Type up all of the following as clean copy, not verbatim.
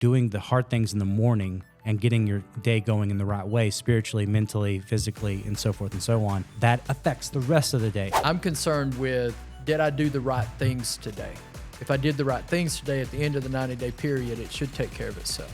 doing the hard things in the morning and getting your day going in the right way, spiritually, mentally, physically, and so forth and so on, that affects the rest of the day. I'm concerned with, did I do the right things today? If I did the right things today at the end of the 90-day period, it should take care of itself.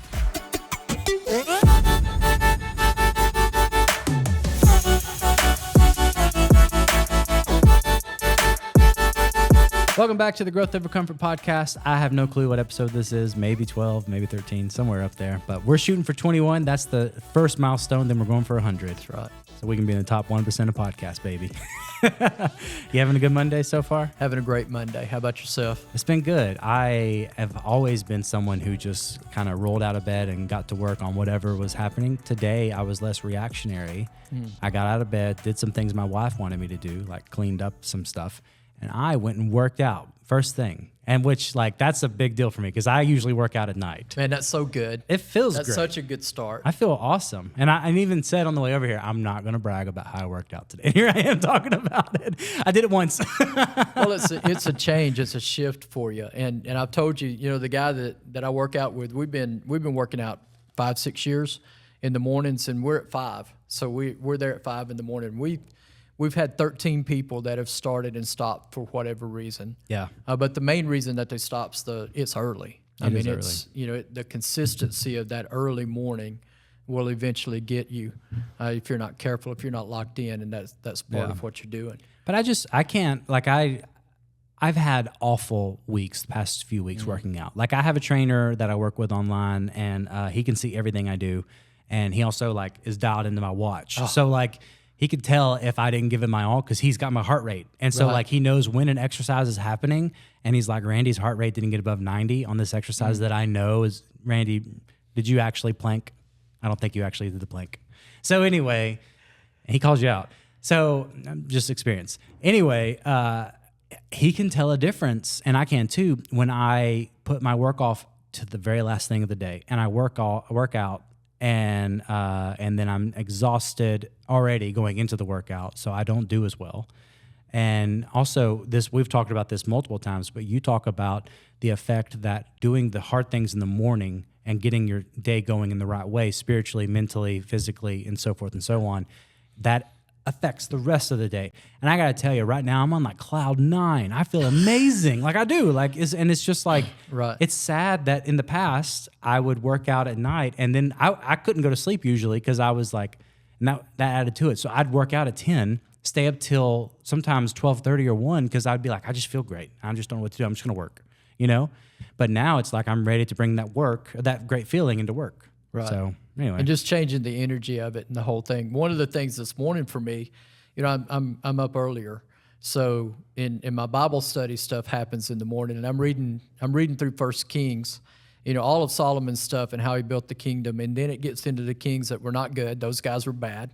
Welcome back to the Growth Over Comfort podcast. I have no clue what episode this is, maybe 12, maybe 13, somewhere up there. But we're shooting for 21. That's the first milestone. Then we're going for 100. That's right. So we can be in the top 1% of podcasts, baby. You having a good Monday so far? Having a great Monday. How about yourself? It's been good. I have always been someone who just kind of rolled out of bed and got to work on whatever was happening. Today, I was less reactionary. I got out of bed, did some things my wife wanted me to do, like cleaned up some stuff. And I went and worked out first thing, and which, like, that's a big deal for me because I usually work out at night. Man, that's so good. It feels That's great. such a good start. I feel awesome. And I even said on the way over here, I'm not going to brag about how I worked out today. Here I am talking about it. I did it once. Well, it's a change. It's a shift for you. And I've told you, the guy that I work out with, we've been working out 5-6 years in the mornings, and we're at 5. So we're there at 5 in the morning. We've had 13 people that have started and stopped for whatever reason. Yeah. But the main reason that they stop it's early. It's the consistency of that early morning will eventually get you if you're not careful, if you're not locked in, and that's part of what you're doing. But I can't, like, I've had awful weeks the past few weeks working out. Like, I have a trainer that I work with online, and he can see everything I do, and he also, like, is dialed into my watch. Oh. So, like, he could tell if I didn't give him my all because he's got my heart rate. And so, like, he knows when an exercise is happening, and he's like, Randy's heart rate didn't get above 90 on this exercise that I know is, Randy, did you actually plank? I don't think you actually did the plank. So anyway, he calls you out. So just experience. Anyway, he can tell a difference, and I can too, when I put my work off to the very last thing of the day, and I work out, and then I'm exhausted already going into the workout, so I don't do as well. And also, we've talked about this multiple times, but you talk about the effect that doing the hard things in the morning and getting your day going in the right way, spiritually, mentally, physically, and so forth and so on, that affects the rest of the day. And I got to tell you, right now, I'm on like cloud 9. I feel amazing. Like I do. And it's just like, right. It's sad that in the past, I would work out at night, and then I couldn't go to sleep usually because I was like, and that added to it. So I'd work out at 10, stay up till sometimes 12:30 or 1 because I'd be like, I just feel great. I just don't know what to do. I'm just going to work, But now it's like I'm ready to bring that great feeling into work. Right. So anyway, and just changing the energy of it and the whole thing. One of the things this morning for me, I'm up earlier, so in my Bible study stuff happens in the morning, and I'm reading through 1 Kings, all of Solomon's stuff and how he built the kingdom, and then it gets into the kings that were not good. Those guys were bad,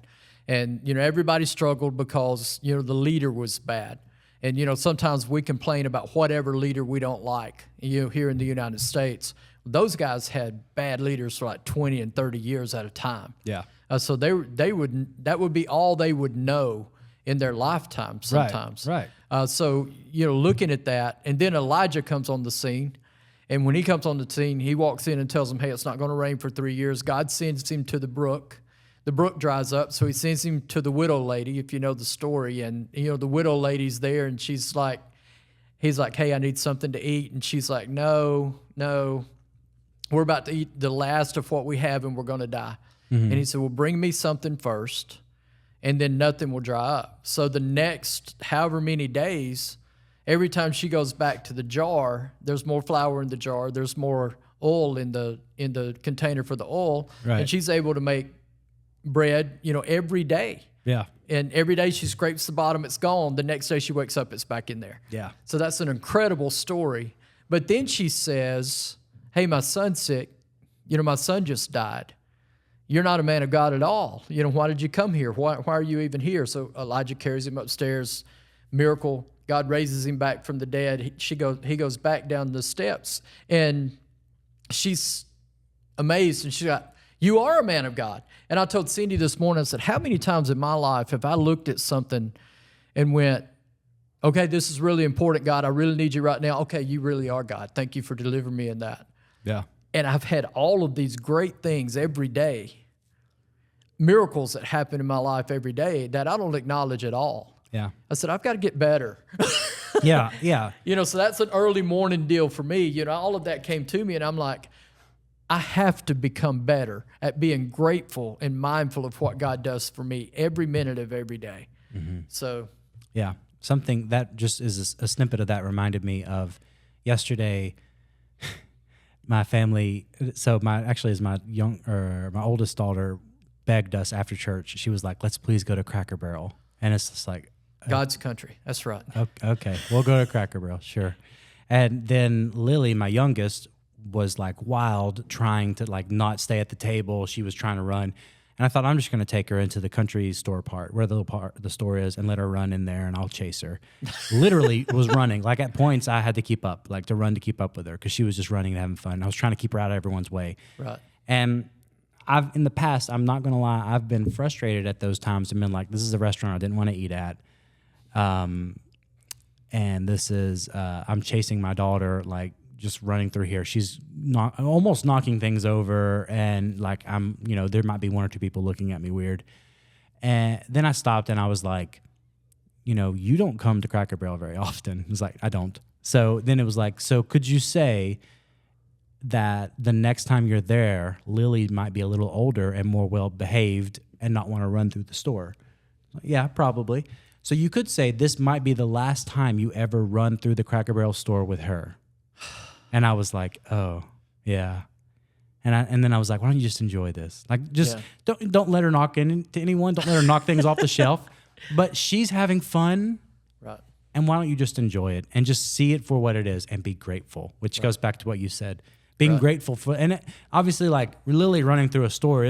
and everybody struggled because the leader was bad. And sometimes we complain about whatever leader we don't like. Here in the United States. Those guys had bad leaders for like 20 and 30 years at a time. Yeah. So that would be all they would know in their lifetime sometimes. Right. So looking at that, and then Elijah comes on the scene, and when he comes on the scene, he walks in and tells them, "Hey, it's not going to rain for 3 years." God sends him to the brook. The brook dries up, so he sends him to the widow lady, if you know the story. And the widow lady's there, and he's like, "Hey, I need something to eat," and she's like, "No. We're about to eat the last of what we have, and we're going to die." Mm-hmm. And he said, "Well, bring me something first, and then nothing will dry up." So the next however many days, every time she goes back to the jar, there's more flour in the jar, there's more oil in the container for the oil, right. And she's able to make bread, every day. Yeah. And every day she scrapes the bottom, it's gone. The next day she wakes up, it's back in there. Yeah. So that's an incredible story. But then she says, "Hey, my son's sick. My son just died. You're not a man of God at all. Why did you come here? Why are you even here?" So Elijah carries him upstairs. Miracle. God raises him back from the dead. He goes back down the steps, and she's amazed, and she's like, "You are a man of God." And I told Cindy this morning, I said, how many times in my life have I looked at something and went, "Okay, this is really important, God. I really need you right now." "Okay, you really are God. Thank you for delivering me in that." Yeah. And I've had all of these great things every day, miracles that happen in my life every day that I don't acknowledge at all. Yeah. I said, I've got to get better. Yeah. Yeah. So that's an early morning deal for me. All of that came to me, and I'm like, I have to become better at being grateful and mindful of what God does for me every minute of every day. So, yeah, something that just is a snippet of that reminded me of yesterday. My family, so my oldest daughter begged us after church. She was like, "Let's please go to Cracker Barrel," and it's just like God's country. That's right. Okay, we'll go to Cracker Barrel, sure. And then Lily, my youngest, was like wild, trying to like not stay at the table. She was trying to run. And I thought, I'm just going to take her into the country store part, where the little part the store is, and let her run in there, and I'll chase her. Literally was running. Like at points, I had to keep up, like to run to keep up with her, because she was just running and having fun. I was trying to keep her out of everyone's way. Right. And in the past, I'm not going to lie, I've been frustrated at those times and been like, this is a restaurant I didn't want to eat at. And this is, I'm chasing my daughter, like, just running through here. She's almost knocking things over, and like there might be one or two people looking at me weird. And then I stopped and I was like, you don't come to Cracker Barrel very often. It was like, I don't. So then it was like, so could you say that the next time you're there, Lily might be a little older and more well behaved and not want to run through the store? Yeah, probably. So you could say this might be the last time you ever run through the Cracker Barrel store with her. And I was like, oh, yeah. And then I was like, why don't you just enjoy this? Like, just don't let her knock into anyone. Don't let her knock things off the shelf. But she's having fun. Right. And why don't you just enjoy it and just see it for what it is and be grateful, which goes back to what you said. Being grateful for, and obviously, like, Lily running through a store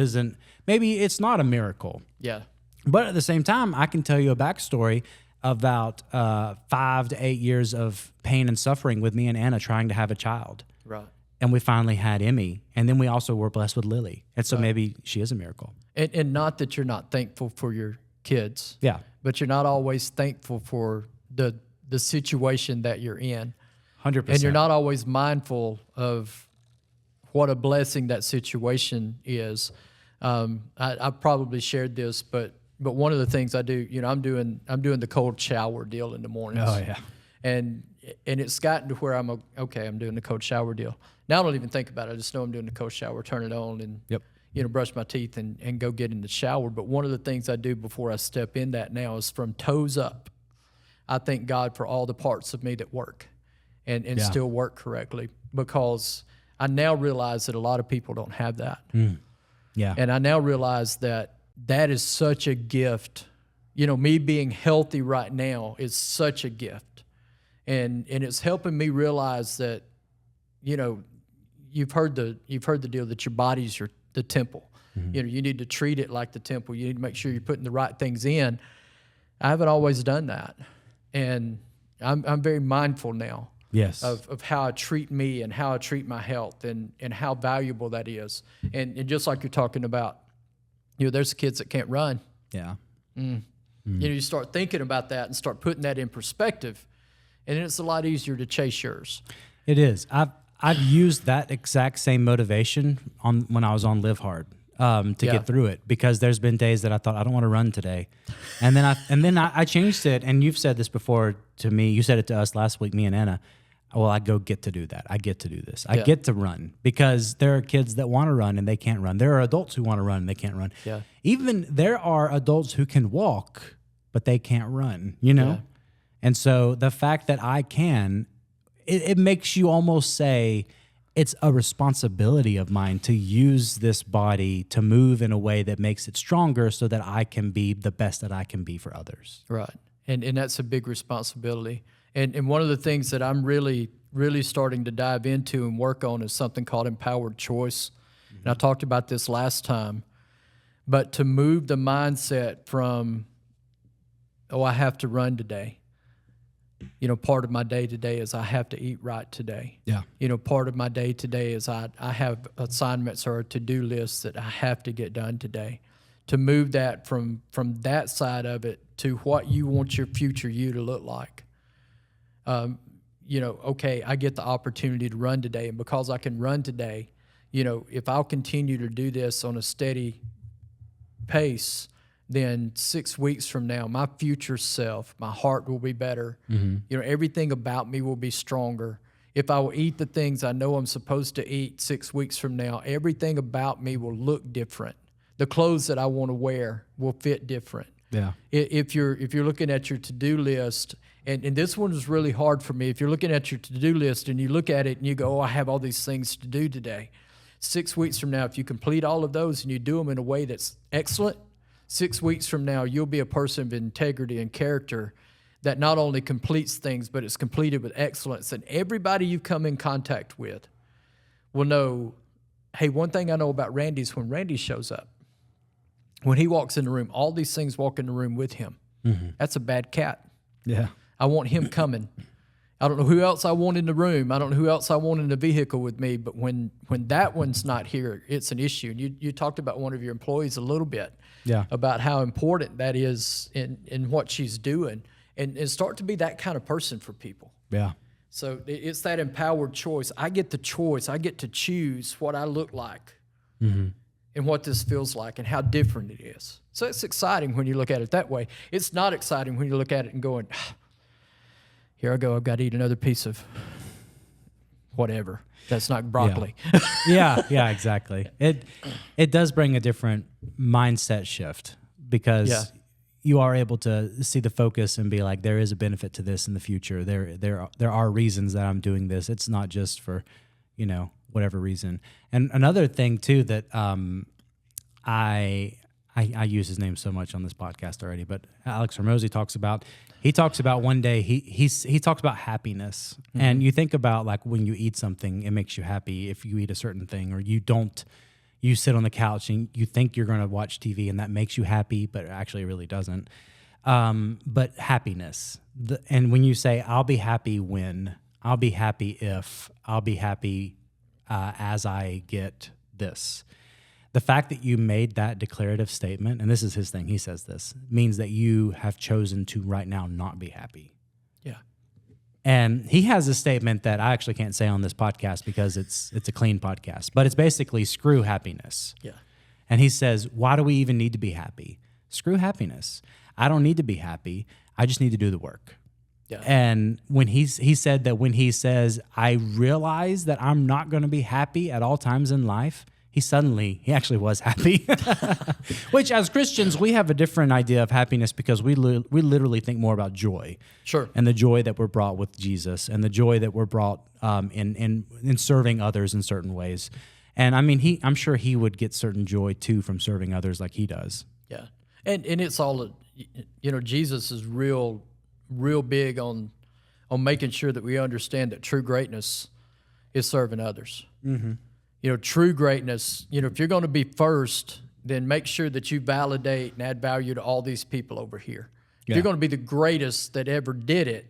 maybe it's not a miracle. Yeah. But at the same time, I can tell you a backstory about 5 to 8 years of pain and suffering with me and Anna trying to have a child. Right. And we finally had Emmy. And then we also were blessed with Lily. And so maybe she is a miracle. And not that you're not thankful for your kids. Yeah. But you're not always thankful for the situation that you're in. 100%. And you're not always mindful of what a blessing that situation is. I probably shared this, but one of the things I do, I'm doing the cold shower deal in the mornings. Oh yeah. And it's gotten to where I'm doing the cold shower deal. Now I don't even think about it. I just know I'm doing the cold shower, turn it on, and brush my teeth and go get in the shower. But one of the things I do before I step in that now is from toes up, I thank God for all the parts of me that work and still work correctly, because I now realize that a lot of people don't have that. Yeah. And I now realize that is such a gift. Me being healthy right now is such a gift. And it's helping me realize that, you've heard the deal that your body's the temple. You need to treat it like the temple. You need to make sure you're putting the right things in. I haven't always done that. And I'm very mindful now. Yes. Of how I treat me and how I treat my health and how valuable that is. And just like you're talking about, there's kids that can't run. Yeah. You start thinking about that and start putting that in perspective, and then it's a lot easier to chase yours. It is. I've used that exact same motivation when I was on Live Hard to get through it, because there's been days that I thought I don't want to run today, and then I changed it. And you've said this before to me. You said it to us last week, me and Anna. Well, I get to do that. I get to do this. I get to run, because there are kids that want to run and they can't run. There are adults who want to run and they can't run. Yeah. Even there are adults who can walk, but they can't run, Yeah. And so the fact that I can, it makes you almost say it's a responsibility of mine to use this body to move in a way that makes it stronger, so that I can be the best that I can be for others. Right. And that's a big responsibility. And one of the things that I'm really, really starting to dive into and work on is something called empowered choice. And I talked about this last time. But to move the mindset from, I have to run today. Part of my day today is I have to eat right today. Yeah. Part of my day today is I have assignments or to-do lists that I have to get done today. To move that from that side of it to what you want your future you to look like. I get the opportunity to run today, and because I can run today, if I'll continue to do this on a steady pace, then 6 weeks from now, my future self, my heart will be better. Everything about me will be stronger. If I will eat the things I know I'm supposed to eat 6 weeks from now, everything about me will look different. The clothes that I want to wear will fit different. Yeah. If you're looking at your to-do list, and this one was really hard for me. If you're looking at your to-do list and you look at it and you go, I have all these things to do today. 6 weeks from now, if you complete all of those and you do them in a way that's excellent, 6 weeks from now, you'll be a person of integrity and character that not only completes things, but it's completed with excellence. And everybody you come in contact with will know, hey, one thing I know about Randy is when Randy shows up, when he walks in the room, all these things walk in the room with him. That's a bad cat. Yeah. I want him coming. I don't know who else I want in the room. I don't know who else I want in the vehicle with me. But when that one's not here, it's an issue. And you talked about one of your employees a little bit about how important that is in what she's doing. And start to be that kind of person for people. Yeah. So it's that empowered choice. I get the choice. I get to choose what I look like and what this feels like and how different it is. So it's exciting when you look at it that way. It's not exciting when you look at it and going, here I go, I've got to eat another piece of whatever. That's not broccoli. Yeah, exactly. It does bring a different mindset shift because you are able to see the focus and be like, there is a benefit to this in the future. There are reasons that I'm doing this. It's not just for, whatever reason. And another thing too that I use his name so much on this podcast already, but Alex Hormozy talks about one day he talks about happiness. And you think about like when you eat something, it makes you happy if you eat a certain thing, or you sit on the couch and you think you're going to watch TV and that makes you happy, but actually it really doesn't. But happiness. And when you say, I'll be happy when, I'll be happy if, I'll be happy as I get this. The fact that you made that declarative statement, and this is his thing, he says this, means that you have chosen to right now not be happy. Yeah. And he has a statement that I actually can't say on this podcast because it's a clean podcast, but it's basically screw happiness. Yeah. And he says, why do we even need to be happy? Screw happiness. I don't need to be happy. I just need to do the work. Yeah. And when he said that when he says, I realize that I'm not going to be happy at all times in life, he actually was happy. Which as Christians, we have a different idea of happiness because we literally think more about joy. Sure. And the joy that we're brought with Jesus and the joy that we're brought in serving others in certain ways. And I mean, I'm sure he would get certain joy too from serving others like he does. Yeah. And it's all, Jesus is real big on making sure that we understand that true greatness is serving others. Mm-hmm. True greatness, if you're going to be first, then make sure that you validate and add value to all these people over here. If you're going to be the greatest that ever did it,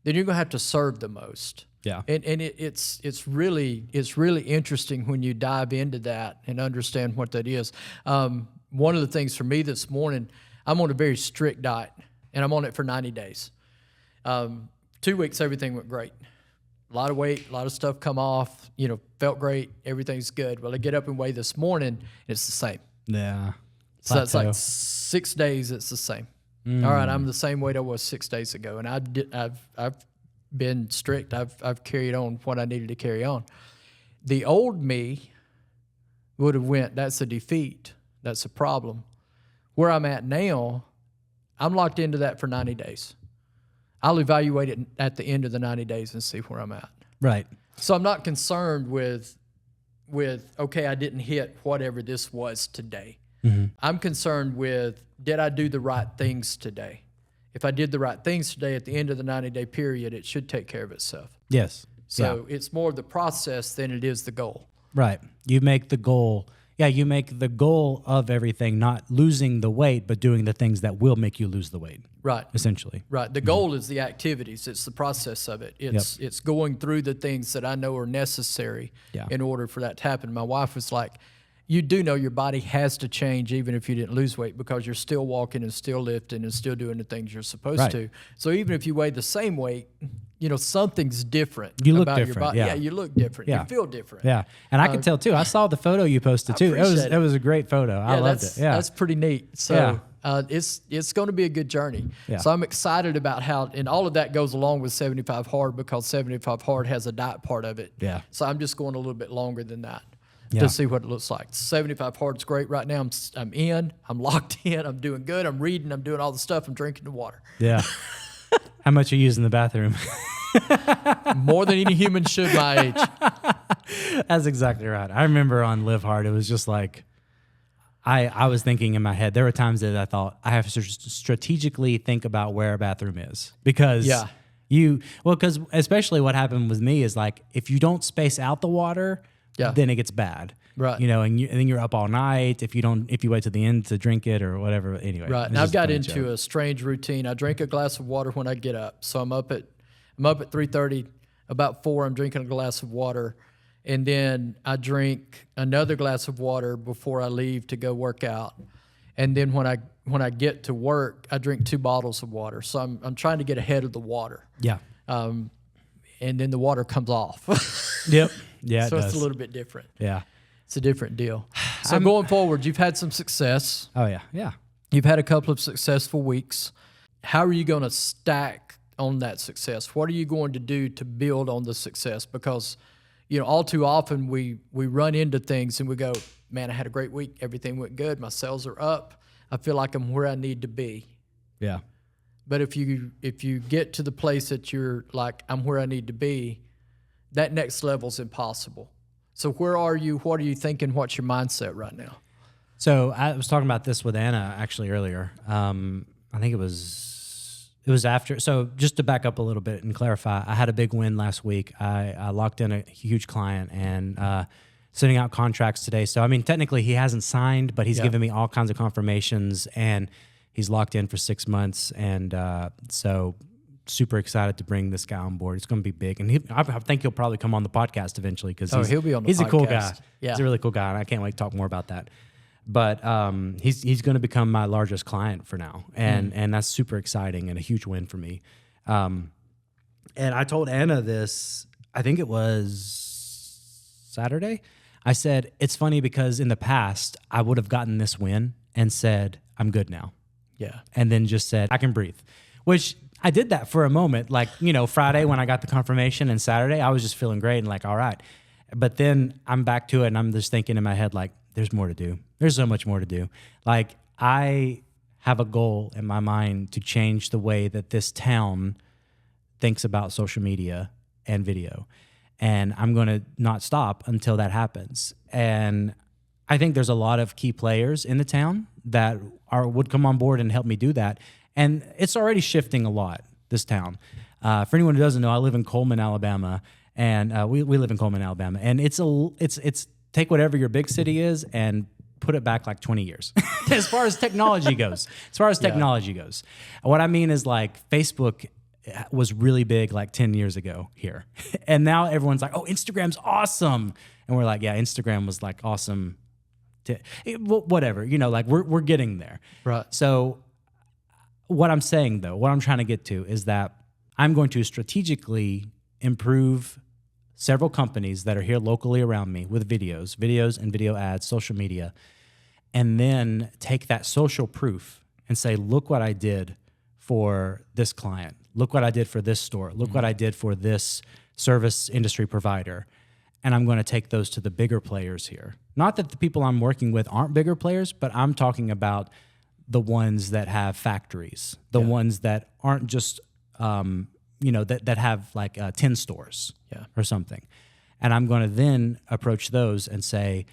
then you're going to have to serve the most. Yeah. And it's really interesting when you dive into that and understand what that is. One of the things for me this morning, I'm on a very strict diet, and I'm on it for 90 days. 2 weeks, everything went great. A lot of weight, a lot of stuff come off, felt great, everything's good. Well, I get up and weigh this morning, and it's the same. Yeah. So it's like 6 days, it's the same. All right, I'm the same weight I was 6 days ago, and I've been strict. I've carried on what I needed to carry on. The old me would have went, that's a defeat, that's a problem. Where I'm at now, I'm locked into that for 90 days. I'll evaluate it at the end of the 90 days and see where I'm at. Right. So I'm not concerned with okay, I didn't hit whatever this was today. Mm-hmm. I'm concerned with, did I do the right things today? If I did the right things today at the end of the 90-day period, it should take care of itself. Yes. So it's more the process than it is the goal. Right. You make the goal. Yeah, you make the goal of everything, not losing the weight, but doing the things that will make you lose the weight. Right. Essentially. Right. The goal is the activities. It's the process of it. It's going through the things that I know are necessary in order for that to happen. My wife was like, you do know your body has to change even if you didn't lose weight, because you're still walking and still lifting and still doing the things you're supposed to. So even if you weigh the same weight, something's different. You look about different, your body. yeah. You look different. Yeah. You feel different. Yeah, and I could tell too. I saw the photo you posted too. It was a great photo. I loved it. Yeah, that's pretty neat. So it's going to be a good journey. Yeah. So I'm excited about how, and all of that goes along with 75 Hard, because 75 Hard has a diet part of it. Yeah. So I'm just going a little bit longer than that. To see what it looks like. 75 Hard's great right now. I'm locked in. I'm doing good. I'm reading. I'm doing all the stuff. I'm drinking the water. Yeah. How much are you using the bathroom? More than any human should my age. That's exactly right. I remember on Live Hard, it was just like, I was thinking in my head, there were times that I thought I have to strategically think about where a bathroom is, because because especially what happened with me is like, if you don't space out the water, then it gets bad. Right. And then you're up all night if you wait to the end to drink it or whatever. Anyway. Right. Now I've got into a strange routine. I drink a glass of water when I get up. So I'm up at 3:30, about 4 I'm drinking a glass of water, and then I drink another glass of water before I leave to go work out. And then when I get to work, I drink 2 bottles of water. So I'm trying to get ahead of the water. Yeah. And then the water comes off. Yep. Yeah. So it's a little bit different. Yeah. It's a different deal. So going forward, you've had some success. Oh yeah. Yeah. You've had a couple of successful weeks. How are you going to stack on that success? What are you going to do to build on the success? Because, all too often we run into things and we go, man, I had a great week. Everything went good. My sales are up. I feel like I'm where I need to be. Yeah. But if you get to the place that you're like, I'm where I need to be, that next level's impossible. So where are you? What are you thinking? What's your mindset right now? So I was talking about this with Anna actually earlier. I think it was after. So just to back up a little bit and clarify, I had a big win last week. I locked in a huge client and sending out contracts today. So, I mean, technically he hasn't signed, but he's given me all kinds of confirmations, and he's locked in for 6 months. And so super excited to bring this guy on board. It's going to be big. And I think he'll probably come on the podcast eventually, because he'll be on the podcast. He's a cool guy. Yeah. He's a really cool guy, and I can't wait to talk more about that. But he's going to become my largest client for now, and that's super exciting and a huge win for me. And I told Anna this, I think it was Saturday. I said, it's funny because in the past, I would have gotten this win and said, I'm good now. Yeah. And then just said, I can breathe, which I did that for a moment. Like, Friday when I got the confirmation, and Saturday, I was just feeling great and like, all right. But then I'm back to it, and I'm just thinking in my head, like, there's more to do. There's so much more to do. Like, I have a goal in my mind to change the way that this town thinks about social media and video. And I'm going to not stop until that happens. And I think there's a lot of key players in the town that would come on board and help me do that. And it's already shifting a lot, this town. For anyone who doesn't know, I live in Coleman, Alabama. And we live in Coleman, Alabama. And it's take whatever your big city is and put it back like 20 years as far as technology goes. What I mean is, like, Facebook was really big like 10 years ago here. And now everyone's like, oh, Instagram's awesome. And we're like, yeah, Instagram was like awesome. Whatever, like we're getting there. Right. So what I'm saying, though, what I'm trying to get to is that I'm going to strategically improve several companies that are here locally around me with videos and video ads, social media, and then take that social proof and say, look what I did for this client. Look what I did for this store. Look what I did for this service industry provider. And I'm going to take those to the bigger players here. Not that the people I'm working with aren't bigger players, but I'm talking about the ones that have factories, the ones that aren't just, that have like 10 stores or something. And I'm going to then approach those and say,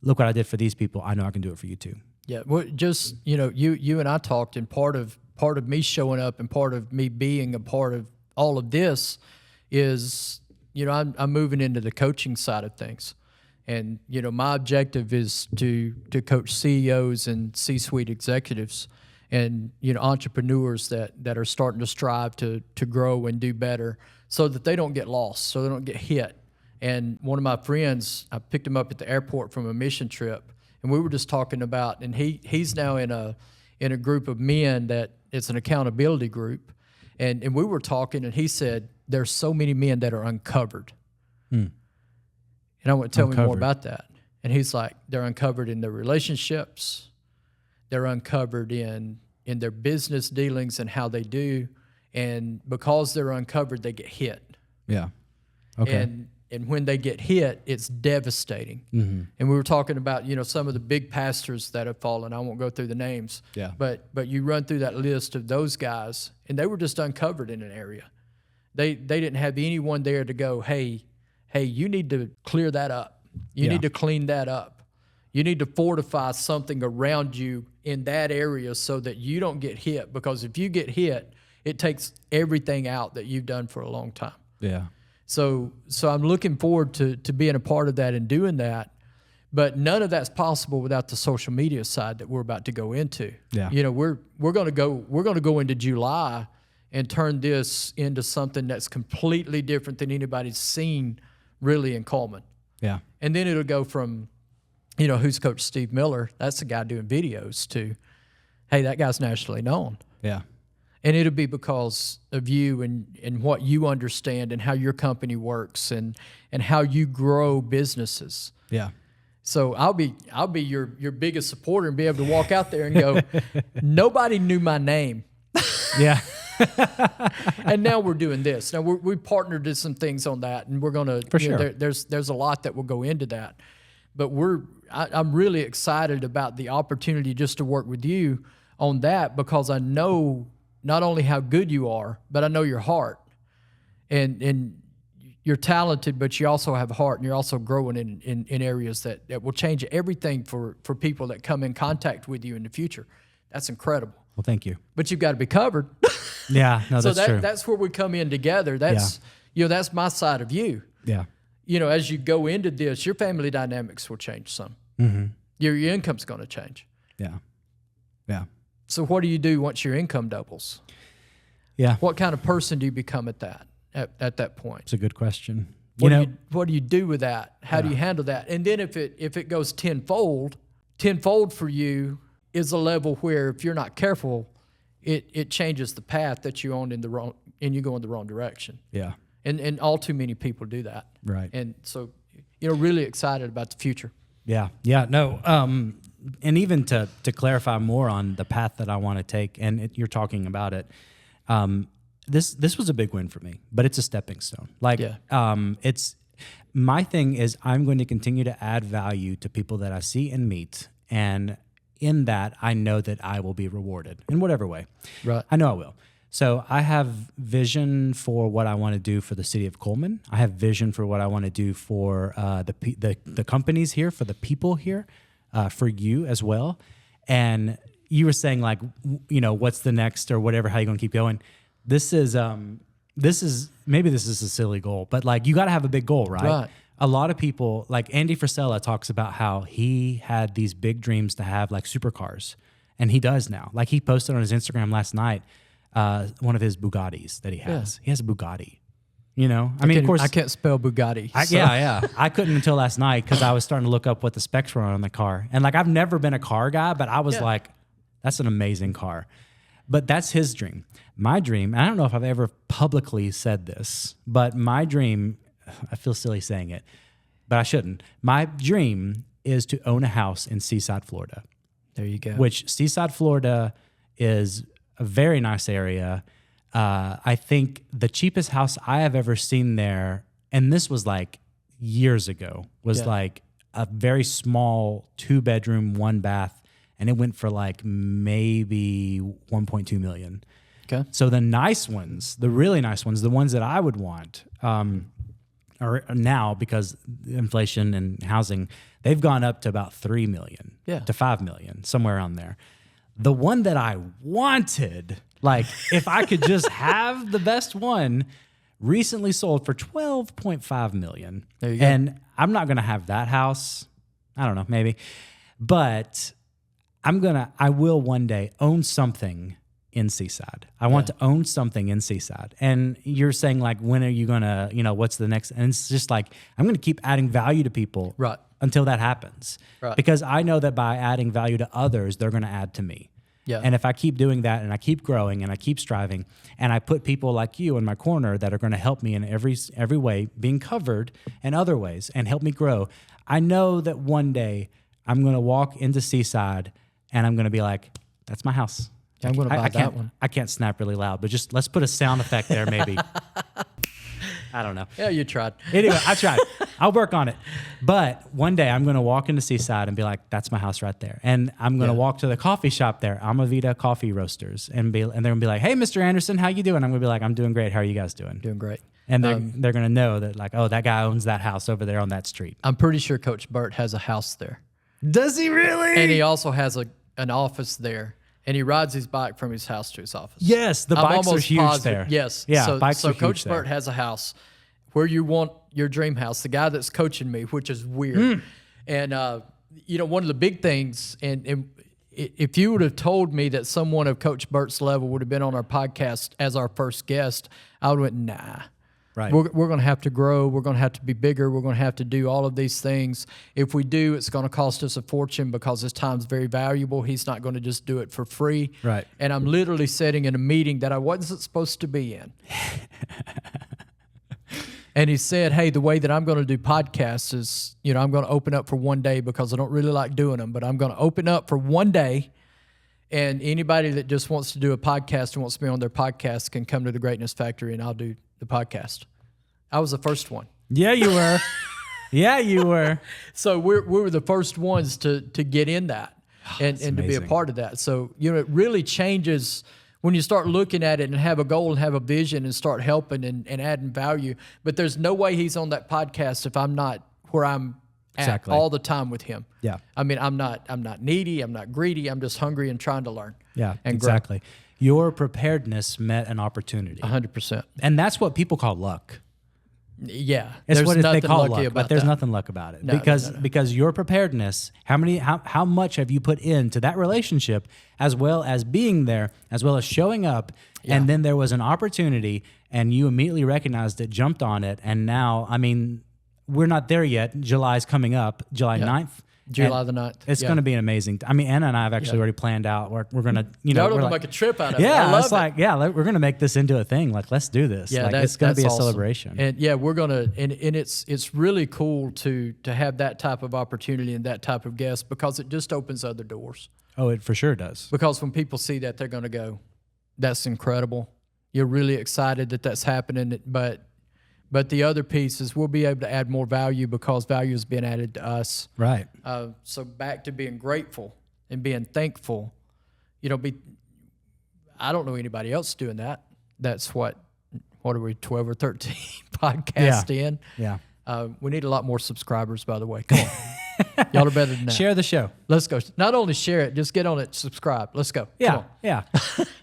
look what I did for these people. I know I can do it for you too. Yeah. Well, just, you and I talked, and part of me showing up and part of me being a part of all of this is, I'm moving into the coaching side of things. And, my objective is to coach CEOs and C-suite executives and, entrepreneurs that are starting to strive to grow and do better, so that they don't get lost, so they don't get hit. And one of my friends, I picked him up at the airport from a mission trip, and we were just talking about, and he's now in a group of men that it's an accountability group, and we were talking, and he said there's so many men that are uncovered. And I went, tell me more about that. And he's like, they're uncovered in their relationships, they're uncovered in their business dealings and how they do, and because they're uncovered, they get hit. Yeah. Okay. And when they get hit, it's devastating. And we were talking about, some of the big pastors that have fallen. I won't go through the names. Yeah. But you run through that list of those guys, and they were just uncovered in an area. They didn't have anyone there to go, hey, you need to clear that up. You need to clean that up. You need to fortify something around you in that area so that you don't get hit. Because if you get hit, it takes everything out that you've done for a long time. Yeah. So I'm looking forward to being a part of that and doing that, but none of that's possible without the social media side that we're about to go into. Yeah. We're going to go into July and turn this into something that's completely different than anybody's seen really in Coleman. Yeah. And then it'll go from, who's Coach Steve Miller? That's the guy doing videos to, hey, that guy's nationally known. Yeah. And it'll be because of you and what you understand and how your company works and how you grow businesses. Yeah. So I'll be your biggest supporter and be able to walk out there and go, nobody knew my name. Yeah. And now we're doing this. Now we partnered to some things on that, and we're gonna For sure. There's a lot that will go into that, but I'm really excited about the opportunity just to work with you on that, because I know not only how good you are, but I know your heart, and you're talented, but you also have heart, and you're also growing in areas that will change everything for people that come in contact with you in the future. That's incredible. Well, thank you. But you've got to be covered. Yeah, no, that's true. That's where we come in together. That's that's my side of you. Yeah. As you go into this, your family dynamics will change some. Your income's going to change. Yeah. Yeah. So what do you do once your income doubles? Yeah. What kind of person do you become at that point? It's a good question. What do you do with that? How do you handle that? And then if it goes tenfold for you is a level where if you're not careful, it changes the path that you're on and you go in the wrong direction. Yeah. And all too many people do that. Right. And so, really excited about the future. Yeah. Yeah. No. And even to clarify more on the path that I want to take, and you're talking about it, this was a big win for me, but it's a stepping stone. It's my thing is I'm going to continue to add value to people that I see and meet, and in that I know that I will be rewarded in whatever way. Right. I know I will. So I have vision for what I want to do for the city of Coleman. I have vision for what I want to do for the companies here, for the people here, for you as well. And you were saying what's the next or whatever, how you going to keep going. This is maybe this is a silly goal, but you got to have a big goal, right? Right. A lot of people, like Andy Frisella talks about how he had these big dreams to have supercars, and he does now. He posted on his Instagram last night, one of his Bugattis that he has. Yeah. He has a Bugatti. Of course, I can't spell Bugatti. Yeah. I couldn't until last night because I was starting to look up what the specs were on the car. And I've never been a car guy, but I was like, that's an amazing car. But that's his dream. My dream, and I don't know if I've ever publicly said this, but my dream, I feel silly saying it, but I shouldn't. My dream is to own a house in Seaside, Florida. There you go. Which Seaside, Florida is a very nice area. I think the cheapest house I have ever seen there, and this was years ago, was a very small 2-bedroom, 1-bath, and it went for maybe 1.2 million. Okay. So the nice ones, the really nice ones, the ones that I would want, are now, because inflation and housing, they've gone up to about 3 million to 5 million, somewhere around there. The one that I wanted, if I could just have the best one, recently sold for 12.5 million. There you go. And I'm not going to have that house. I don't know, maybe. But I will one day own something in Seaside. I want to own something in Seaside. And you're saying like, when are you going to, what's the next? And it's just like, I'm going to keep adding value to people Right. until that happens. Right. Because I know that by adding value to others, they're going to add to me. Yeah. And if I keep doing that and I keep growing and I keep striving and I put people like you in my corner that are going to help me in every way, being covered in other ways and help me grow, I know that one day I'm going to walk into Seaside and I'm going to be like, that's my house. I'm going to buy that one. I can't snap really loud, but just let's put a sound effect there maybe. I don't know. Yeah, you tried. Anyway, I tried. I'll work on it. But one day I'm going to walk into Seaside and be like, that's my house right there. And I'm going to walk to the coffee shop there, Amavita Coffee Roasters, and they're going to be like, hey, Mr. Anderson, how you doing? I'm going to be like, I'm doing great. How are you guys doing? Doing great. And they're going to know that like, oh, that guy owns that house over there on that street. I'm pretty sure Coach Burt has a house there. Does he really? And he also has an office there. And he rides his bike from his house to his office. Yes, the bikes are huge positive. there. Yes. Yeah, bikes are so huge Coach there. Burt has a house where you want your dream house, the guy that's coaching me, which is weird. And, one of the big things, and if you would have told me that someone of Coach Burt's level would have been on our podcast as our first guest, I would have went, nah. Right. We're going to have to grow. We're going to have to be bigger. We're going to have to do all of these things. If we do, it's going to cost us a fortune because his time's very valuable. He's not going to just do it for free. Right. And I'm literally sitting in a meeting that I wasn't supposed to be in. And he said, hey, the way that I'm going to do podcasts is, I'm going to open up for one day because I don't really like doing them, but I'm going to open up for one day. And anybody that just wants to do a podcast and wants to be on their podcast can come to the Greatness Factory and I'll do the podcast. I was the first one. Yeah, you were. Yeah, you were. So we were the first ones to get in that and to be a part of that. So, it really changes when you start looking at it and have a goal and have a vision and start helping and adding value. But there's no way he's on that podcast if I'm not where I'm at all the time with him. Yeah. I mean, I'm not needy. I'm not greedy. I'm just hungry and trying to learn. Yeah, and exactly. Grow. Your preparedness met an opportunity. 100%. And that's what people call luck. Yeah, it's there's what nothing they call lucky luck, about but there's that. nothing luck about it. No, because your preparedness, how much have you put into that relationship, as well as being there, as well as showing up, and then there was an opportunity, and you immediately recognized it, jumped on it, and now, I mean, we're not there yet. July's coming up, July 9th. July the 9th. It's going to be an amazing. I mean, Anna and I have actually already planned out. We're going to, Y'all we're gonna make a trip out of it. Yeah, I love it's like, we're going to make this into a thing. Like, let's do this. Yeah, like, it's going to be a awesome. celebration. And we're gonna, and it's really cool to have that type of opportunity and that type of guest because it just opens other doors. Oh, it for sure does. Because when people see that, they're going to go, "That's incredible." You're really excited that that's happening, but the other piece is we'll be able to add more value because value is being added to us. Right. So back to being grateful and being thankful. I don't know anybody else doing that. That's what are we, 12 or 13 podcasts in? Yeah. We need a lot more subscribers, by the way. Come on. Y'all are better than that. Share the show. Let's go. Not only share it, just get on it, subscribe. Let's go. Yeah. Come on. Yeah.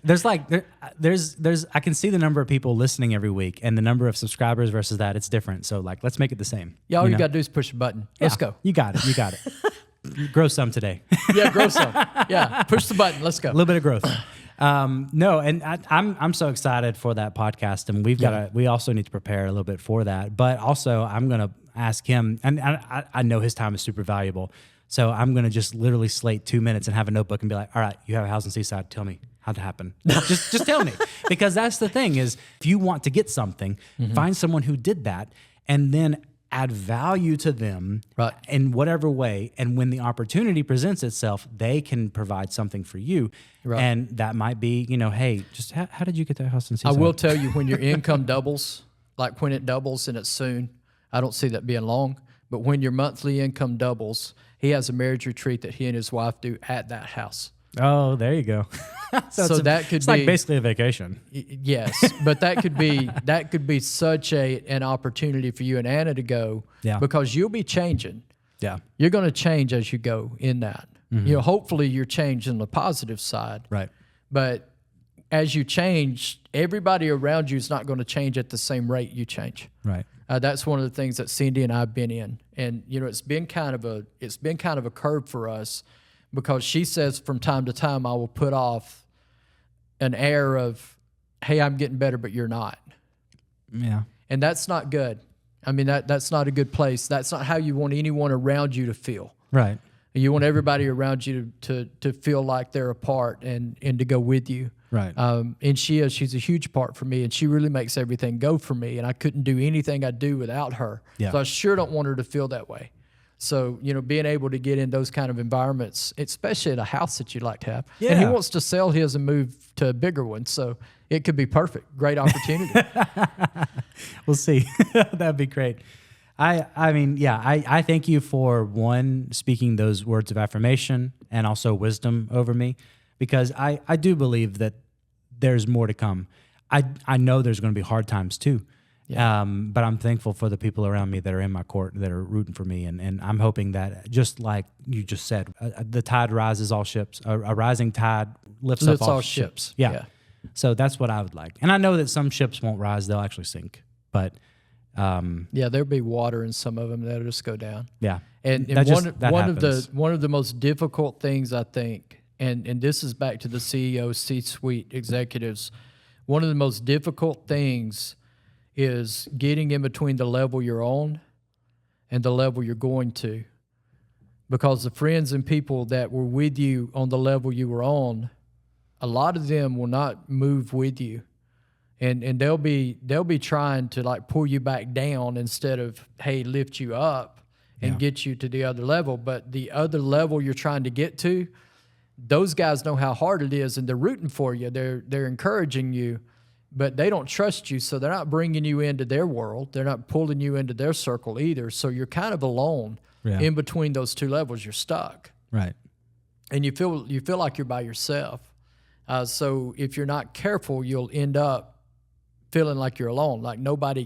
there's I can see the number of people listening every week and the number of subscribers versus that. It's different. So like, let's make it the same. Yeah, all you got to do is push a button. Let's go. You got it. Grow some today. Yeah, grow some. Yeah, push the button. Let's go. A little bit of growth. No, and I'm so excited for that podcast, and we also need to prepare a little bit for that. But also, I'm gonna ask him, and I know his time is super valuable, so I'm gonna just literally slate 2 minutes and have a notebook and be like, all right, you have a house in Seaside. Tell me how'd it happen. just tell me, because that's the thing is, if you want to get something, find someone who did that, and then add value to them in whatever way. And when the opportunity presents itself, they can provide something for you. Right. And that might be, hey, just how did you get that house in Seaside? I will tell you, when your income doubles, like when it doubles and it's soon, I don't see that being long. But when your monthly income doubles, he has a marriage retreat that he and his wife do at that house. Oh, there you go. So that could it's be like basically a vacation. Yes, but that could be such an opportunity for you and Anna to go, because you'll be changing. Yeah, you're going to change as you go in that. Hopefully you're changing the positive side. Right. But as you change, everybody around you is not going to change at the same rate you change. Right. That's one of the things that Cindy and I've been in, and it's been kind of a curve for us, because she says from time to time I will put off an air of, hey, I'm getting better, but you're not. Yeah. And that's not good. I mean, that's not a good place. That's not how you want anyone around you to feel. Right. You want everybody around you to feel like they're a part and to go with you. Right. And she's a huge part for me, and she really makes everything go for me, and I couldn't do anything I do without her. Yeah. So I sure don't want her to feel that way. So, being able to get in those kind of environments, especially at a house that you'd like to have. Yeah. And he wants to sell his and move to a bigger one, so it could be perfect. Great opportunity. We'll see. That'd be great. I mean, yeah, I thank you for, one, speaking those words of affirmation and also wisdom over me, because I do believe that there's more to come. I know there's going to be hard times too. Yeah. But I'm thankful for the people around me that are in my court that are rooting for me. And I'm hoping that, just like you just said, the tide rises all ships. A rising tide lifts up all ships. Yeah. So that's what I would like. And I know that some ships won't rise. They'll actually sink. But there'll be water in some of them that'll just go down. Yeah. And one of the most difficult things, I think, and this is back to the CEO, C-suite executives, one of the most difficult things is getting in between the level you're on and the level you're going to. Because the friends and people that were with you on the level you were on, a lot of them will not move with you. And they'll be trying to like pull you back down instead of, hey, lift you up and get you to the other level. But the other level you're trying to get to, those guys know how hard it is, and they're rooting for you. They're encouraging you, but they don't trust you, so they're not bringing you into their world. They're not pulling you into their circle either. So you're kind of alone in between those two levels. You're stuck. Right. And you feel like you're by yourself. So if you're not careful, you'll end up feeling like you're alone, like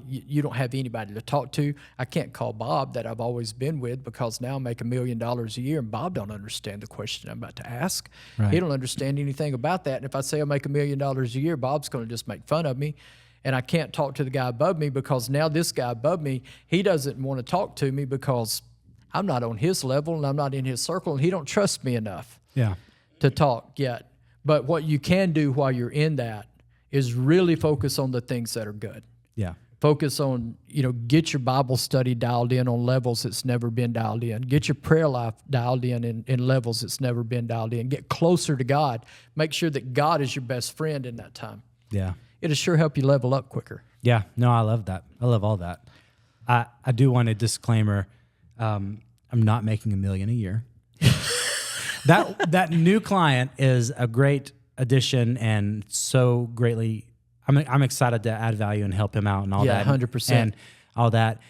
you don't have anybody to talk to. I can't call Bob that I've always been with, because now I make $1 million a year, and Bob don't understand the question I'm about to ask. Right. He don't understand anything about that. And if I say I make $1 million a year, Bob's going to just make fun of me. And I can't talk to the guy above me, because now this guy above me, he doesn't want to talk to me because I'm not on his level and I'm not in his circle, and he don't trust me enough to talk yet. But what you can do while you're in that is really focus on the things that are good. Yeah. Focus on, get your Bible study dialed in on levels that's never been dialed in. Get your prayer life dialed in levels that's never been dialed in. Get closer to God. Make sure that God is your best friend in that time. Yeah. It'll sure help you level up quicker. Yeah. No, I love that. I love all that. I do want a disclaimer. I'm not making $1 million a year. That new client is a great addition, and so greatly, I'm excited to add value and help him out and all that. 100%. And all that.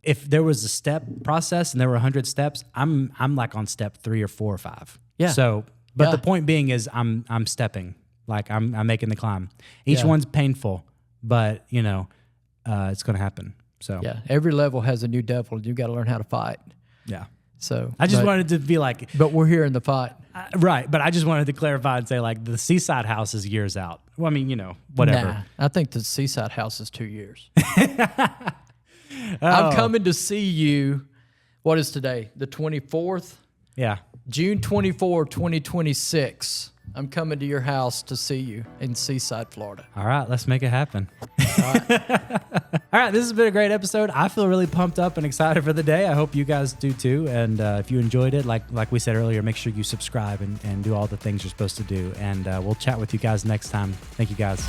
If there was a step process and there were 100 steps, I'm like on step 3 or 4 or 5. Yeah. So, but the point being is I'm stepping, like I'm making the climb. Each one's painful, but it's going to happen. So every level has a new devil. You got to learn how to fight. Yeah. So I just wanted to be like, but we're here in the fight. Right. But I just wanted to clarify and say, like, the seaside house is years out. Well, I mean, whatever. Nah, I think the seaside house is 2 years. I'm coming to see you. What is today? The 24th? Yeah. June 24, 2026. I'm coming to your house to see you in Seaside, Florida. All right, let's make it happen. All right, this has been a great episode. I feel really pumped up and excited for the day. I hope you guys do too. And if you enjoyed it, like we said earlier, make sure you subscribe and do all the things you're supposed to do. And we'll chat with you guys next time. Thank you, guys.